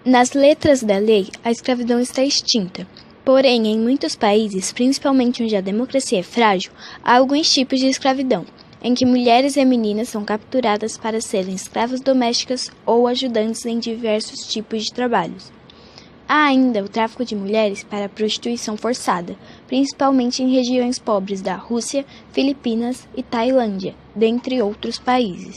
Nas letras da lei, a escravidão está extinta. Porém, em muitos países, principalmente onde a democracia é frágil, há alguns tipos de escravidão, em que mulheres e meninas são capturadas para serem escravas domésticas ou ajudantes em diversos tipos de trabalhos. Há ainda o tráfico de mulheres para prostituição forçada, principalmente em regiões pobres da Rússia, Filipinas e Tailândia, dentre outros países.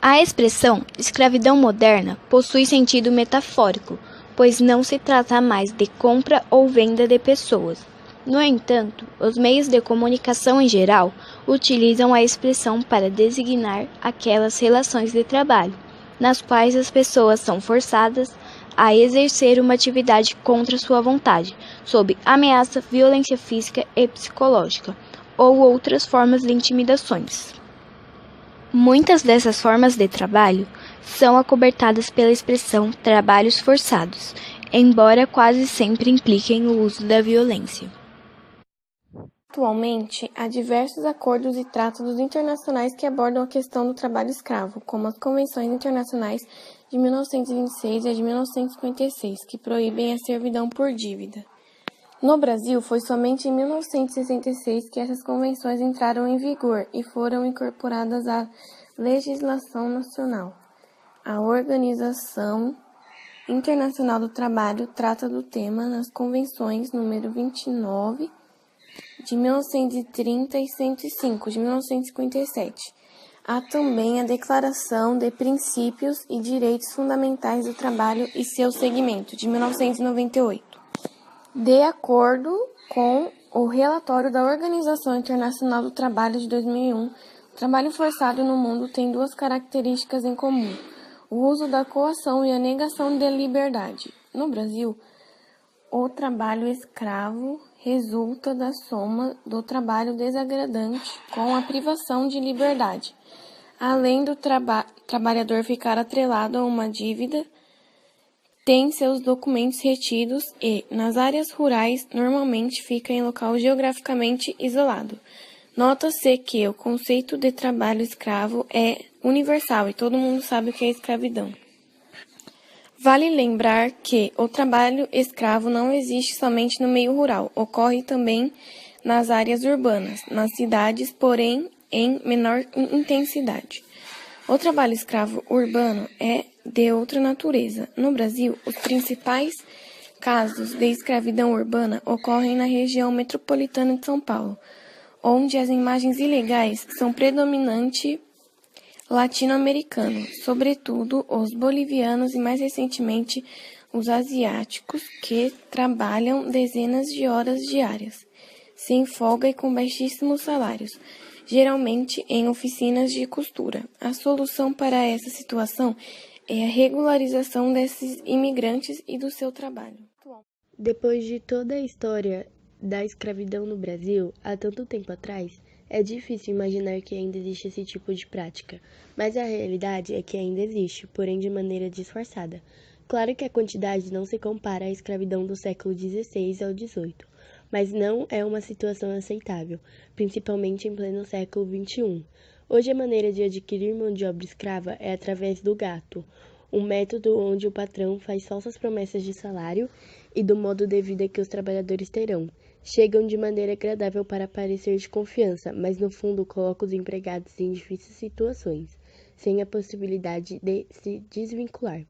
A expressão escravidão moderna possui sentido metafórico, pois não se trata mais de compra ou venda de pessoas. No entanto, os meios de comunicação em geral utilizam a expressão para designar aquelas relações de trabalho, nas quais as pessoas são forçadas a exercer uma atividade contra sua vontade, sob ameaça, violência física e psicológica, ou outras formas de intimidações. Muitas dessas formas de trabalho são acobertadas pela expressão trabalhos forçados, embora quase sempre impliquem o uso da violência. Atualmente, há diversos acordos e tratados internacionais que abordam a questão do trabalho escravo, como as Convenções Internacionais de 1926 e a de 1956, que proíbem a servidão por dívida. No Brasil, foi somente em 1966 que essas convenções entraram em vigor e foram incorporadas à legislação nacional. A Organização Internacional do Trabalho trata do tema nas convenções número 29 de 1930 e 105 de 1957. Há também a Declaração de Princípios e Direitos Fundamentais do Trabalho e seu segmento, de 1998. De acordo com o relatório da Organização Internacional do Trabalho de 2001, o trabalho forçado no mundo tem duas características em comum: o uso da coação e a negação da liberdade. No Brasil, o trabalho escravo resulta da soma do trabalho desagradante com a privação de liberdade, além do trabalhador ficar atrelado a uma dívida, tem seus documentos retidos e, nas áreas rurais, normalmente fica em local geograficamente isolado. Nota-se que o conceito de trabalho escravo é universal e todo mundo sabe o que é escravidão. Vale lembrar que o trabalho escravo não existe somente no meio rural, ocorre também nas áreas urbanas, nas cidades, porém em menor intensidade. O trabalho escravo urbano é de outra natureza. No Brasil, os principais casos de escravidão urbana ocorrem na região metropolitana de São Paulo, onde as imagens ilegais são predominantemente latino-americanos, sobretudo os bolivianos e, mais recentemente, os asiáticos, que trabalham dezenas de horas diárias, sem folga e com baixíssimos salários, geralmente em oficinas de costura. A solução para essa situação é a regularização desses imigrantes e do seu trabalho. Depois de toda a história da escravidão no Brasil, há tanto tempo atrás, é difícil imaginar que ainda existe esse tipo de prática, mas a realidade é que ainda existe, porém de maneira disfarçada. Claro que a quantidade não se compara à escravidão do século XVI ao XVIII, mas não é uma situação aceitável, principalmente em pleno século XXI. Hoje a maneira de adquirir mão de obra escrava é através do gato, um método onde o patrão faz falsas promessas de salário e do modo de vida que os trabalhadores terão. Chegam de maneira agradável para parecer de confiança, mas no fundo colocam os empregados em difíceis situações, sem a possibilidade de se desvincular.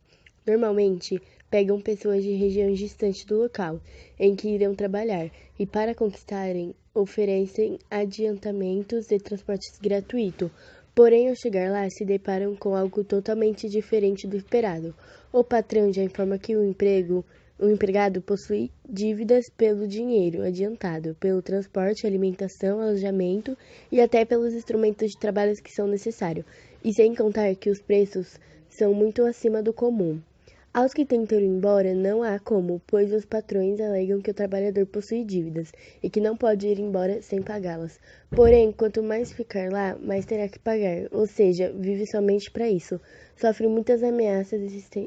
Normalmente, pegam pessoas de regiões distantes do local em que irão trabalhar e, para conquistarem, oferecem adiantamentos de transportes gratuito. Porém, ao chegar lá, se deparam com algo totalmente diferente do esperado. O patrão já informa que o empregado possui dívidas pelo dinheiro adiantado, pelo transporte, alimentação, alojamento e até pelos instrumentos de trabalho que são necessários, e sem contar que os preços são muito acima do comum. Aos que tentam ir embora não há como, pois os patrões alegam que o trabalhador possui dívidas e que não pode ir embora sem pagá-las. Porém, quanto mais ficar lá, mais terá que pagar, ou seja, vive somente para isso. Sofre muitas ameaças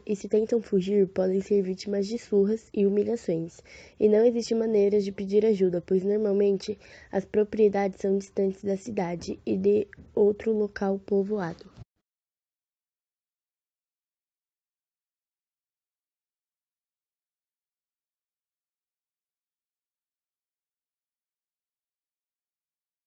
e se tentam fugir, podem ser vítimas de surras e humilhações. E não existe maneira de pedir ajuda, pois normalmente as propriedades são distantes da cidade e de outro local povoado.